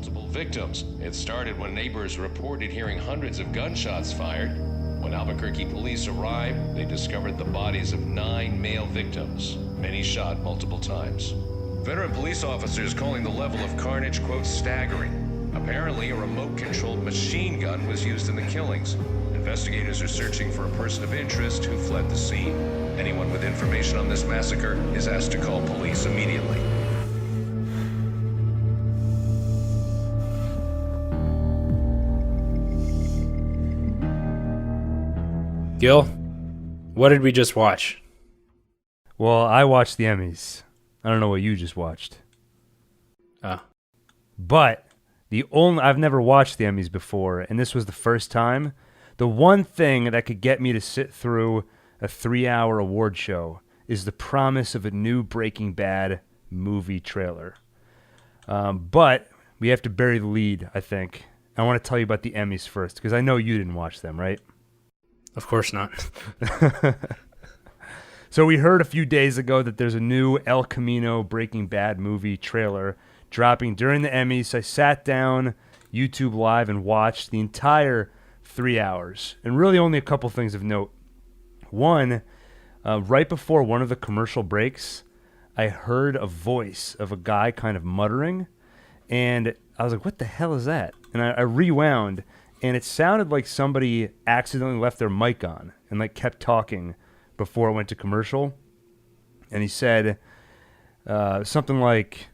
multiple victims. It started when neighbors reported hearing hundreds of gunshots fired. When Albuquerque police arrived, they discovered the bodies of 9 male victims, many shot multiple times. Veteran police officers calling the level of carnage, quote, staggering. Apparently, a remote-controlled machine gun was used in the killings. Investigators are searching for a person of interest who fled the scene. Anyone with information on this massacre is asked to call police immediately. Gil, what did we just watch? Well, I watched the Emmys. I don't know what you just watched. But I've never watched the Emmys before, and this was the first time. The one thing that could get me to sit through a 3-hour award show is the promise of a new Breaking Bad movie trailer. But we have to bury the lead, I think. I want to tell you about the Emmys first, because I know you didn't watch them, right? Of course not. So we heard a few days ago that there's a new El Camino Breaking Bad movie trailer dropping during the Emmys. I sat down, YouTube Live, and watched the entire 3 hours. And really only a couple things of note. One, right before one of the commercial breaks, I heard a voice of a guy kind of muttering. And I was like, what the hell is that? And I rewound, and it sounded like somebody accidentally left their mic on and like kept talking before it went to commercial. And he said something like,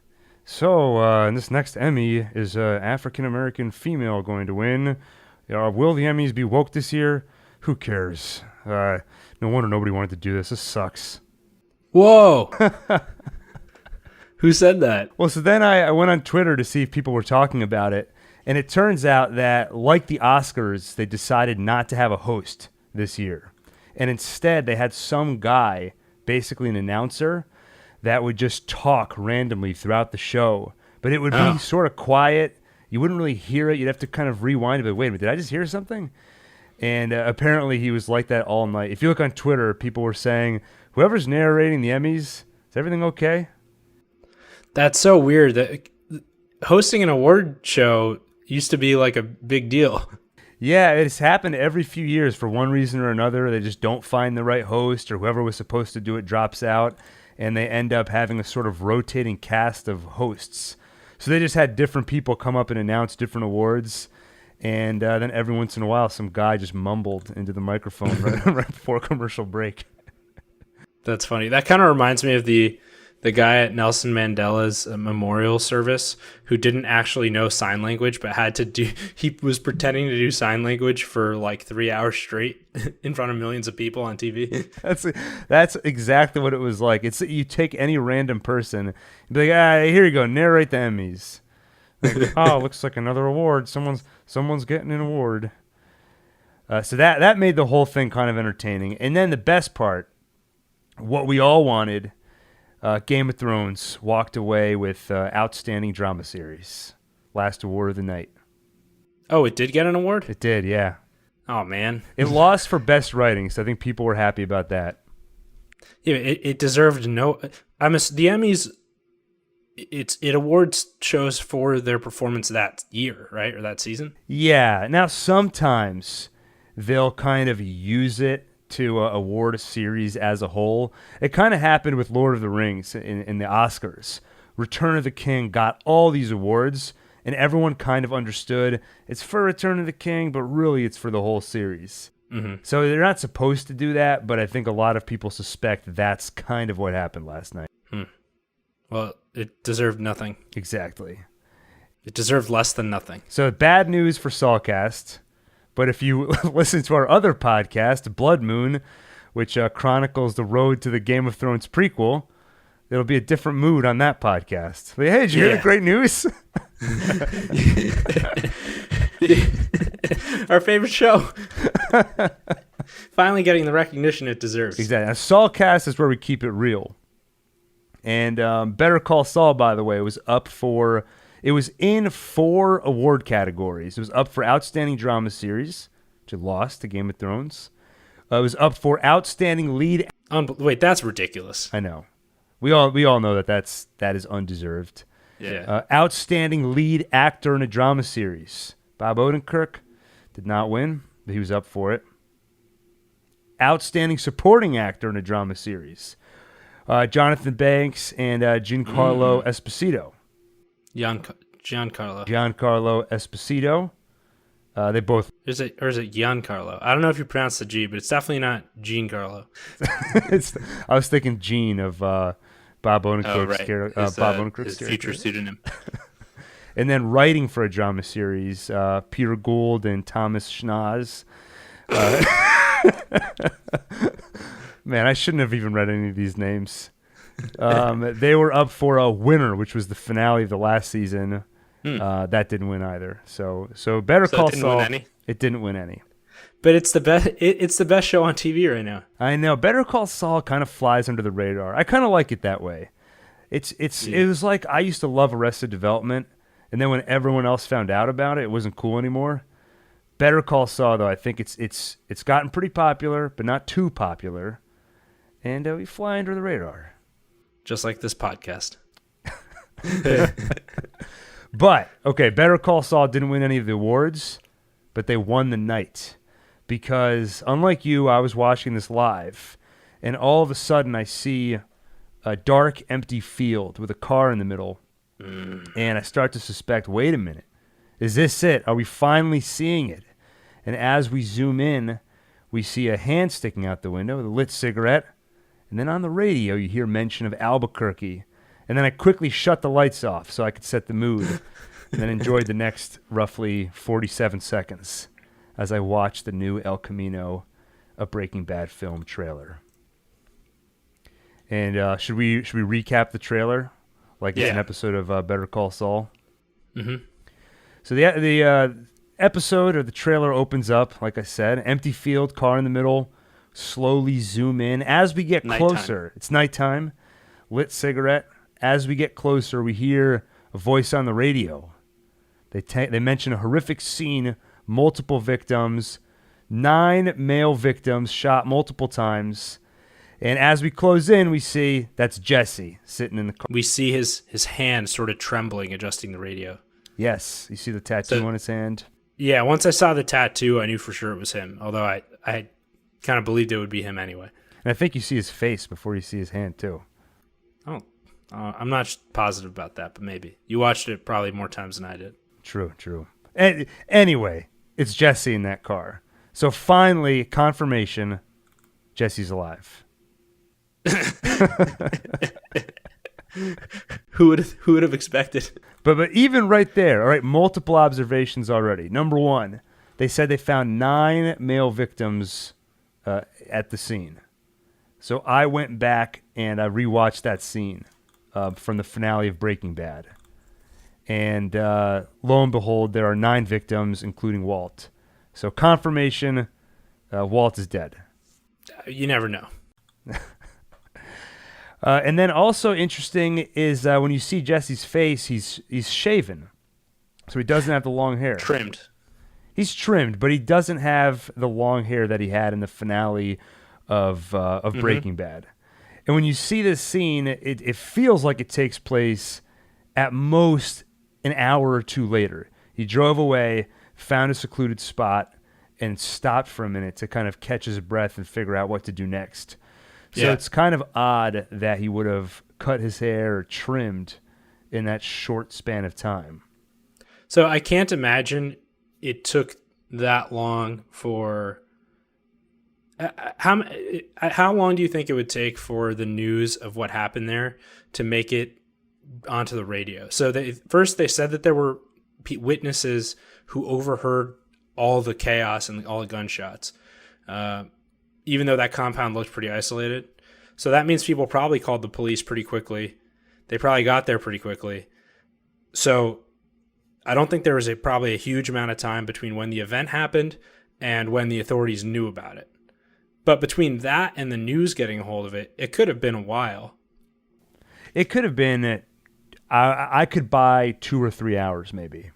so in this next Emmy, is African-American female going to win? Will the Emmys be woke this year? Who cares? No wonder nobody wanted to do this. This sucks. Whoa! Who said that? Well, so then I went on Twitter to see if people were talking about it. And it turns out that, like the Oscars, they decided not to have a host this year. And instead, they had some guy, basically an announcer, that would just talk randomly throughout the show. But it would be sort of quiet. You wouldn't really hear it. You'd have to kind of rewind it. But wait a minute, did I just hear something? And apparently he was like that all night. If you look on Twitter, people were saying, whoever's narrating the Emmys, is everything okay? That's so weird. That hosting an award show used to be like a big deal. Yeah, it's happened every few years for one reason or another. They just don't find the right host, or whoever was supposed to do it drops out, and they end up having a sort of rotating cast of hosts. So they just had different people come up and announce different awards, and then every once in a while some guy just mumbled into the microphone right before a commercial break. That's funny. That kind of reminds me of the guy at Nelson Mandela's memorial service who didn't actually know sign language, but he was pretending to do sign language for like 3 hours straight in front of millions of people on TV. That's exactly what it was like. It's you take any random person and be like, here you go, narrate the Emmys. Like, oh, looks like another award. Someone's getting an award. So that made the whole thing kind of entertaining. And then the best part, what we all wanted, Game of Thrones walked away with Outstanding Drama Series. Last award of the night. Oh, it did get an award? It did, yeah. Oh, man. It lost for Best Writing, so I think people were happy about that. Yeah, it deserved no... the Emmys, it awards shows for their performance that year, right? Or that season? Yeah. Now, sometimes they'll kind of use it to award a series as a whole. It kind of happened with Lord of the Rings in the Oscars. Return of the King got all these awards, and everyone kind of understood it's for Return of the King, but really it's for the whole series. Mm-hmm. So they're not supposed to do that, but I think a lot of people suspect that's kind of what happened last night. Well, it deserved nothing. Exactly. It deserved less than nothing. So bad news for Sawcast. But if you listen to our other podcast, Blood Moon, which chronicles the road to the Game of Thrones prequel, it'll be a different mood on that podcast. Like, hey, did you hear the great news? Our favorite show. Finally getting the recognition it deserves. Exactly. Now, Sawcast is where we keep it real. And Better Call Saul, by the way, was in 4 award categories. It was up for Outstanding Drama Series, which it lost to Game of Thrones. It was up for Outstanding Lead. Wait, that's ridiculous. I know. We all know that is undeserved. Yeah. Outstanding lead actor in a drama series. Bob Odenkirk did not win, but he was up for it. Outstanding supporting actor in a drama series. Jonathan Banks and Giancarlo Esposito. Giancarlo. Giancarlo Esposito. They both. Is it Giancarlo? I don't know if you pronounce the G, but it's definitely not Giancarlo. I was thinking Gene of Bob Odenkirk's Bob Odenkirk's future pseudonym. And then writing for a drama series, Peter Gould and Thomas Schnoz. Man, I shouldn't have even read any of these names. They were up for a winner, which was the finale of the last season. That didn't win either. So Better Call Saul. It didn't win any. But it's the best. It's the best show on TV right now. I know. Better Call Saul kind of flies under the radar. I kind of like it that way. It was like I used to love Arrested Development, and then when everyone else found out about it, it wasn't cool anymore. Better Call Saul, though, I think it's gotten pretty popular, but not too popular, and we fly under the radar. Just like this podcast. But, okay, Better Call Saul didn't win any of the awards, but they won the night. Because, unlike you, I was watching this live, and all of a sudden I see a dark, empty field with a car in the middle, and I start to suspect, wait a minute, is this it? Are we finally seeing it? And as we zoom in, we see a hand sticking out the window with a lit cigarette, and then on the radio you hear mention of Albuquerque. And then I quickly shut the lights off so I could set the mood, and then enjoyed the next roughly 47 seconds as I watched the new El Camino, a Breaking Bad film trailer. And should we recap the trailer like it's an episode of Better Call Saul? Mm-hmm. So the episode or the trailer opens up, like I said, empty field, car in the middle, slowly zoom in. As we get closer, it's nighttime, lit cigarette. As we get closer, we hear a voice on the radio. They mention a horrific scene, multiple victims, 9 male victims shot multiple times. And as we close in, we see that's Jesse sitting in the car. We see his hand sort of trembling, adjusting the radio. Yes, you see the tattoo on his hand. Yeah, once I saw the tattoo, I knew for sure it was him, although I kind of believed it would be him anyway. And I think you see his face before you see his hand, too. Oh, I'm not positive about that, but maybe. You watched it probably more times than I did. True. Anyway, it's Jesse in that car. So finally, confirmation, Jesse's alive. Who would have expected? But even right there, all right, multiple observations already. Number one, they said they found 9 male victims at the scene. So I went back and I rewatched that scene from the finale of Breaking Bad. And lo and behold, there are 9 victims, including Walt. So confirmation, Walt is dead. You never know. And then also interesting is when you see Jesse's face, he's shaven. So he doesn't have the long hair. Trimmed. He's trimmed, but he doesn't have the long hair that he had in the finale of Breaking Bad. And when you see this scene, it feels like it takes place at most an hour or two later. He drove away, found a secluded spot, and stopped for a minute to kind of catch his breath and figure out what to do next. So it's kind of odd that he would have cut his hair or trimmed in that short span of time. So I can't imagine it took that long for... How long do you think it would take for the news of what happened there to make it onto the radio? So first they said that there were witnesses who overheard all the chaos and all the gunshots, even though that compound looked pretty isolated. So that means people probably called the police pretty quickly. They probably got there pretty quickly. So I don't think there was probably a huge amount of time between when the event happened and when the authorities knew about it. But between that and the news getting a hold of it, it could have been a while. It could have been, I could buy 2 or 3 hours maybe.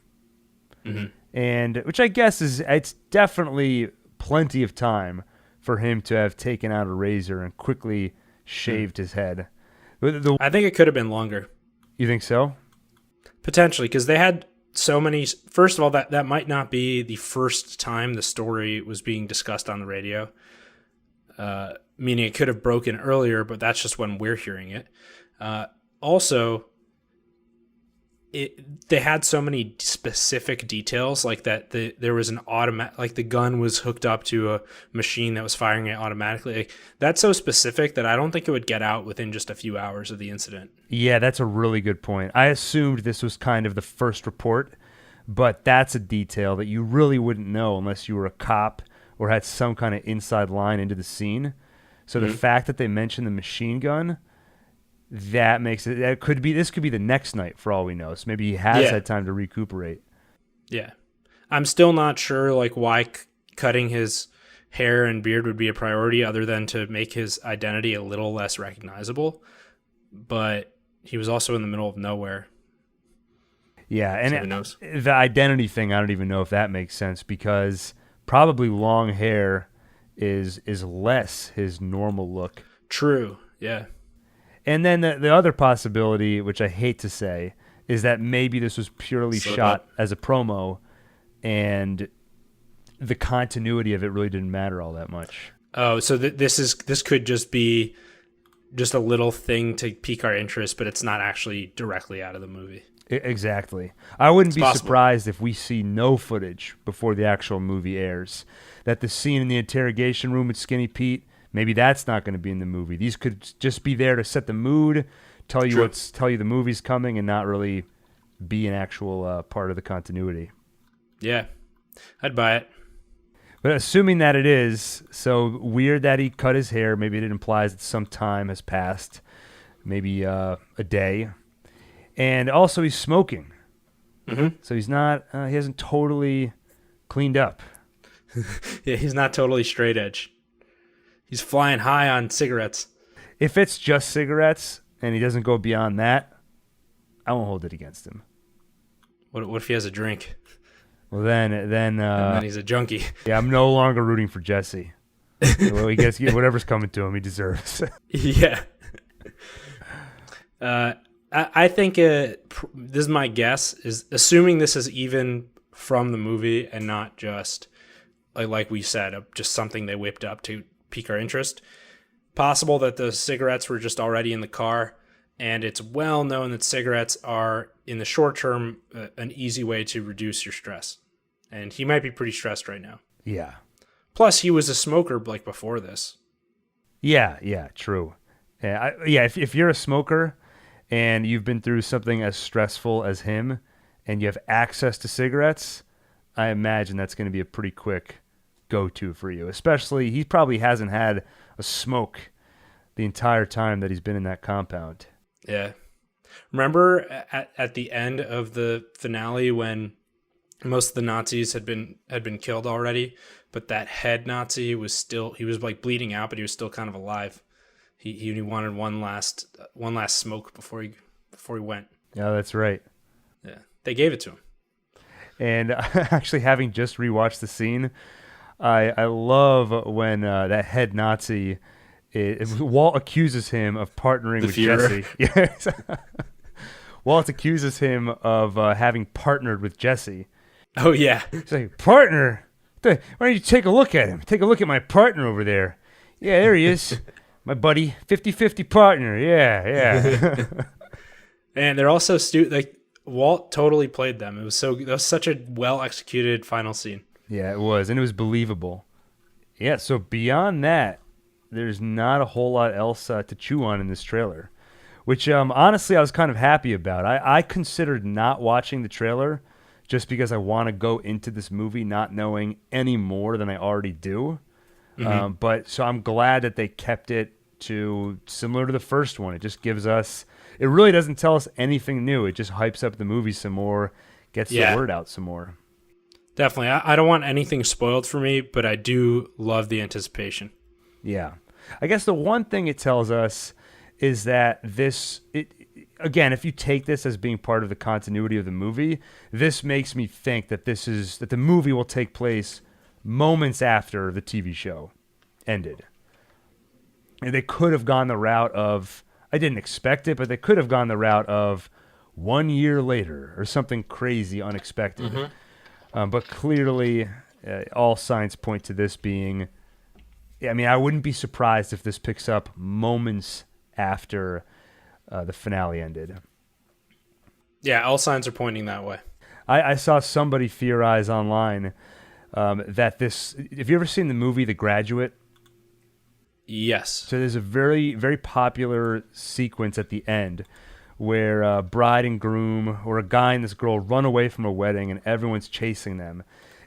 Mm-hmm. And which I guess it's definitely plenty of time for him to have taken out a razor and quickly shaved his head. I think it could have been longer. You think so? Potentially, because they had so many. First of all, that might not be the first time the story was being discussed on the radio. Meaning it could have broken earlier, but that's just when we're hearing it. Also, they had so many specific details, like that there was an automatic, like the gun was hooked up to a machine that was firing it automatically. Like, that's so specific that I don't think it would get out within just a few hours of the incident. Yeah, that's a really good point. I assumed this was kind of the first report, but that's a detail that you really wouldn't know unless you were a cop or had some kind of inside line into the scene. So the fact that they mentioned the machine gun, that makes it. This could be the next night for all we know. So maybe he has had time to recuperate. Yeah, I'm still not sure like why cutting his hair and beard would be a priority, other than to make his identity a little less recognizable. But he was also in the middle of nowhere. Yeah, and so who knows? The identity thing, I don't even know if that makes sense, because probably long hair is less his normal look. True. Yeah. And then the other possibility, which I hate to say, is that maybe this was purely shot as a promo, and the continuity of it really didn't matter all that much. Oh, so this could just be just a little thing to pique our interest, but it's not actually directly out of the movie. Exactly. I wouldn't be possible. surprised if we see no footage before the actual movie airs. That the scene in the interrogation room with Skinny Pete, maybe that's not going to be in the movie. These could just be there to set the mood, tell you the movie's coming, and not really be an actual part of the continuity. Yeah, I'd buy it. But assuming that it is, so weird that he cut his hair, maybe it implies that some time has passed, maybe a day. And also he's smoking. Mm-hmm. So he's not, he hasn't totally cleaned up. Yeah, he's not totally straight edge. He's flying high on cigarettes. If it's just cigarettes and he doesn't go beyond that, I won't hold it against him. What if he has a drink? Well, then And then he's a junkie. Yeah, I'm no longer rooting for Jesse. Well, he gets whatever's coming to him, he deserves. Yeah. I think this is my guess, is assuming this is even from the movie and not just like we said, just something they whipped up to pique our interest. Possible that the cigarettes were just already in the car, and it's well known that cigarettes are, in the short term, an easy way to reduce your stress. And he might be pretty stressed right now. Yeah. Plus, he was a smoker like before this. Yeah, true. Yeah, if you're a smoker and you've been through something as stressful as him and you have access to cigarettes, I imagine that's going to be a pretty quick go-to for you. Especially, he probably hasn't had a smoke the entire time that he's been in that compound. Yeah. Remember at the end of the finale when most of the Nazis had been killed already, but that head Nazi was like bleeding out, but he was still kind of alive. He wanted one last smoke before he went. Yeah, that's right. Yeah, they gave it to him. And actually, having just rewatched the scene, I love when that head Nazi, Walt accuses him of partnering with Führer. Jesse. Yes. Walt accuses him of having partnered with Jesse. Oh yeah. He's like, partner? Why don't you take a look at him? Take a look at my partner over there. Yeah, there he is. My buddy, 50-50 partner. Yeah. And they're also like Walt totally played them. That was such a well executed final scene. Yeah, it was, and it was believable. Yeah, so beyond that, there's not a whole lot else to chew on in this trailer, which honestly I was kind of happy about. I considered not watching the trailer just because I want to go into this movie not knowing any more than I already do. Mm-hmm. But so I'm glad that they kept it to similar to the first one. It just gives us, it really doesn't tell us anything new. It just hypes up the movie some more, gets the word out some more. Definitely. I don't want anything spoiled for me, but I do love the anticipation. Yeah. I guess the one thing it tells us is that again, if you take this as being part of the continuity of the movie, this makes me think that that the movie will take place moments after the TV show ended. And they could have gone the route of, I didn't expect it, but they could have gone the route of, 1 year later or something crazy, unexpected. But clearly, all signs point to this being. I mean, I wouldn't be surprised if this picks up moments after the finale ended. Yeah, all signs are pointing that way. I saw somebody theorize online that this. Have you ever seen the movie The Graduate? Yes. So there's a very, very popular sequence at the end where bride and groom, or a guy and this girl, run away from a wedding and everyone's chasing them.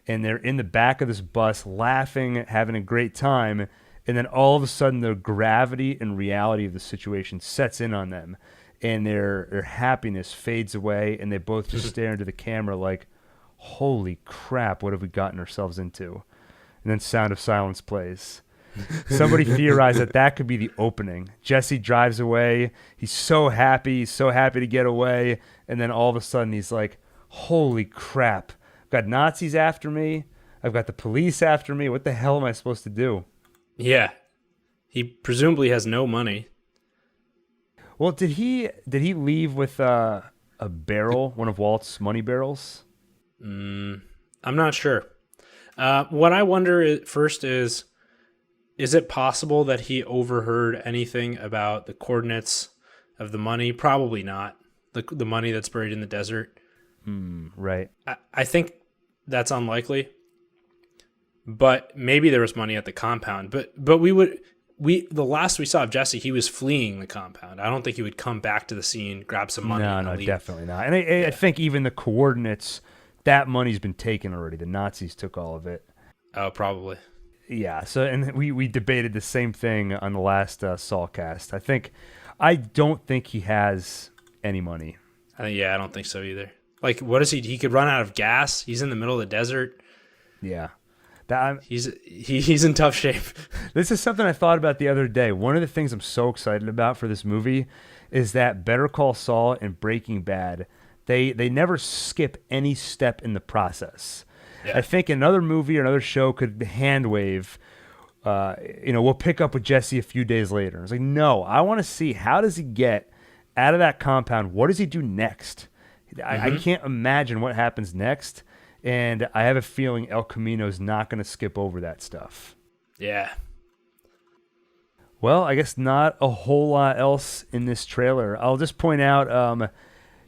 And they're in the back of this bus laughing, having a great time. And then all of a sudden the gravity and reality of the situation sets in on them. And their happiness fades away, and they both just stare into the camera like, holy crap, what have we gotten ourselves into? And then Sound of Silence plays. Somebody theorized that could be the opening. Jesse drives away. He's so happy to get away. And then all of a sudden he's like, holy crap, I've got Nazis after me. I've got the police after me. What the hell am I supposed to do? Yeah. He presumably has no money. Well, did he leave with a barrel, one of Walt's money barrels? I'm not sure. What I wonder first is it possible that he overheard anything about the coordinates of the money? Probably not. The money that's buried in the desert. Right. I think that's unlikely. But maybe there was money at the compound. But the last we saw of Jesse, he was fleeing the compound. I don't think he would come back to the scene, grab some money. No, leave. Definitely not. And I think even the coordinates, that money's been taken already. The Nazis took all of it. Oh, probably. Yeah. So, and we debated the same thing on the last Saulcast. I don't think he has any money. I don't think so either. Like, what is he? He could run out of gas. He's in the middle of the desert. Yeah. He's in tough shape. This is something I thought about the other day. One of the things I'm so excited about for this movie is that Better Call Saul and Breaking Bad, they never skip any step in the process. Yeah. I think another movie or another show could hand wave, we'll pick up with Jesse a few days later. It's like, no, I want to see, how does he get out of that compound? What does he do next? I can't imagine what happens next. And I have a feeling El Camino's not going to skip over that stuff. Yeah. Well, I guess not a whole lot else in this trailer. I'll just point out,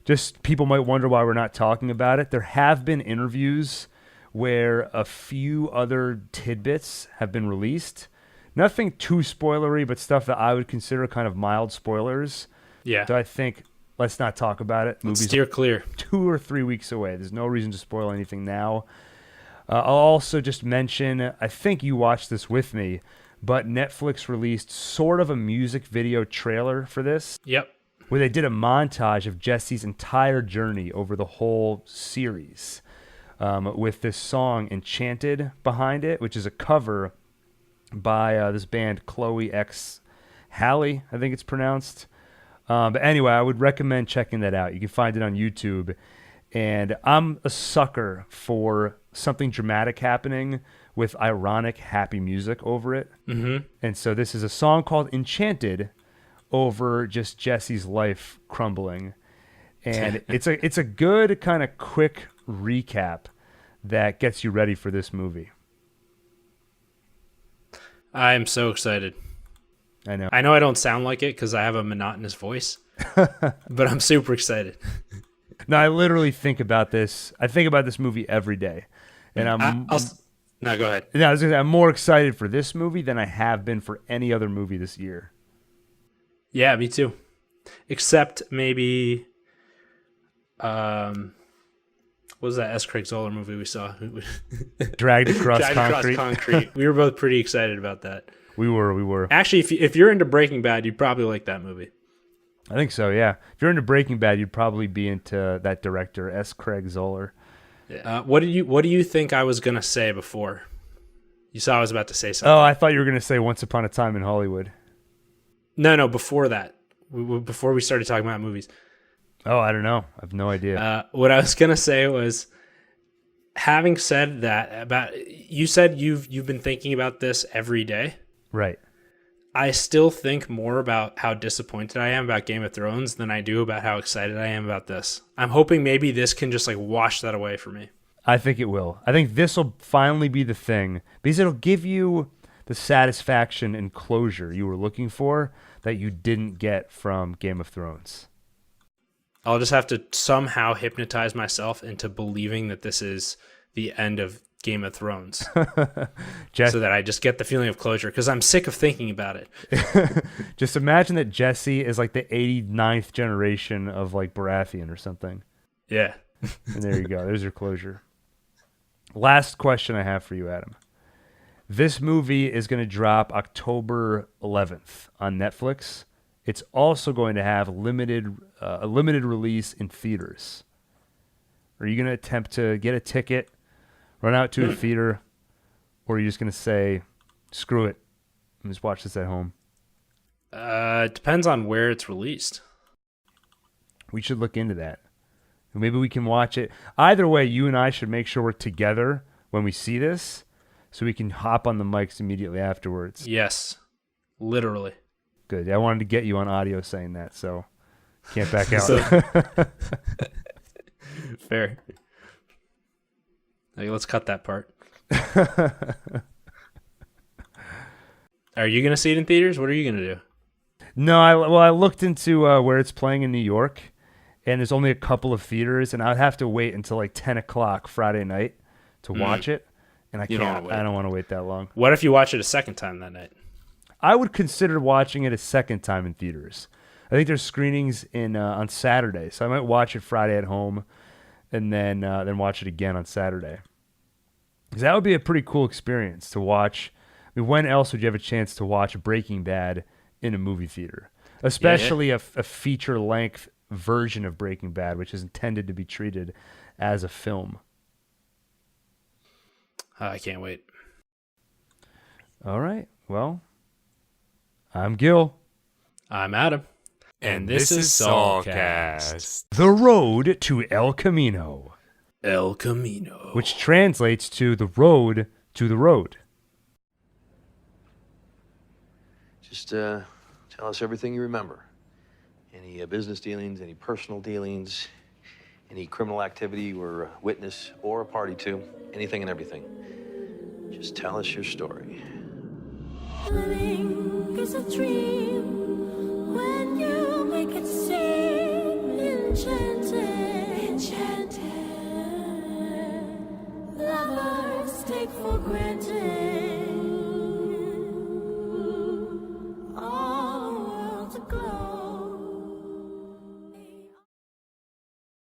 just people might wonder why we're not talking about it. There have been interviews where a few other tidbits have been released. Nothing too spoilery, but stuff that I would consider kind of mild spoilers. Yeah. So I think let's not talk about it. Let's steer clear. 2 or 3 weeks away. There's no reason to spoil anything now. I'll also just mention, I think you watched this with me, but Netflix released sort of a music video trailer for this. Yep. Where they did a montage of Jesse's entire journey over the whole series, with this song Enchanted behind it, which is a cover by this band Chloe X Halle, I think it's pronounced. But anyway, I would recommend checking that out. You can find it on YouTube. And I'm a sucker for something dramatic happening with ironic, happy music over it. Mm-hmm. And so this is a song called Enchanted over just Jesse's life crumbling. And it's a good kind of quick recap that gets you ready for this movie. I am so excited. I know I don't sound like it because I have a monotonous voice, but I'm super excited. No, I literally think about this. I think about this movie every day, and No, go ahead. No, I was gonna say, I'm more excited for this movie than I have been for any other movie this year. Yeah, me too. Except maybe, what was that S. Craig Zoller movie we saw? Dragged Across Concrete. We were both pretty excited about that. We were. Actually, if you're into Breaking Bad, you'd probably like that movie. I think so, yeah. If you're into Breaking Bad, you'd probably be into that director, S. Craig Zoller. What do you think I was gonna say before? You saw I was about to say something. Oh, I thought you were gonna say Once Upon a Time in Hollywood. No, before that. Before we started talking about movies. Oh, I don't know. I have no idea. What I was gonna say was, having said that, you said you've been thinking about this every day. Right. I still think more about how disappointed I am about Game of Thrones than I do about how excited I am about this. I'm hoping maybe this can just like wash that away for me. I think it will. I think this will finally be the thing because it'll give you the satisfaction and closure you were looking for that you didn't get from Game of Thrones. I'll just have to somehow hypnotize myself into believing that this is the end of Game of Thrones so that I just get the feeling of closure because I'm sick of thinking about it. Just imagine that Jesse is like the 89th generation of like Baratheon or something. Yeah. And there you go. There's your closure. Last question I have for you, Adam. This movie is going to drop October 11th on Netflix. It's also going to have a limited release in theaters. Are you going to attempt to get a ticket, run out to a theater, or are you just going to say, screw it, and just watch this at home? It depends on where it's released. We should look into that. Maybe we can watch it. Either way, you and I should make sure we're together when we see this so we can hop on the mics immediately afterwards. Yes, literally. Good. I wanted to get you on audio saying that, so can't back out. Fair. Okay, let's cut that part. Are you going to see it in theaters? What are you going to do? No, I looked into where it's playing in New York, and there's only a couple of theaters, and I'd have to wait until like 10 o'clock Friday night to watch it, and I don't want to wait that long. What if you watch it a second time that night? I would consider watching it a second time in theaters. I think there's screenings on Saturday, so I might watch it Friday at home, and then watch it again on Saturday. Because that would be a pretty cool experience to watch. I mean, when else would you have a chance to watch Breaking Bad in a movie theater? Especially a feature-length version of Breaking Bad, which is intended to be treated as a film. I can't wait. All right. Well, I'm Gil. I'm Adam. And this is Saulcast. The road to El Camino. El Camino. Which translates to the road to the road. Just tell us everything you remember. Any business dealings, any personal dealings, any criminal activity you were a witness or a party to, anything and everything. Just tell us your story. Living is a dream when you make it seem enchanted. Lovers take for granted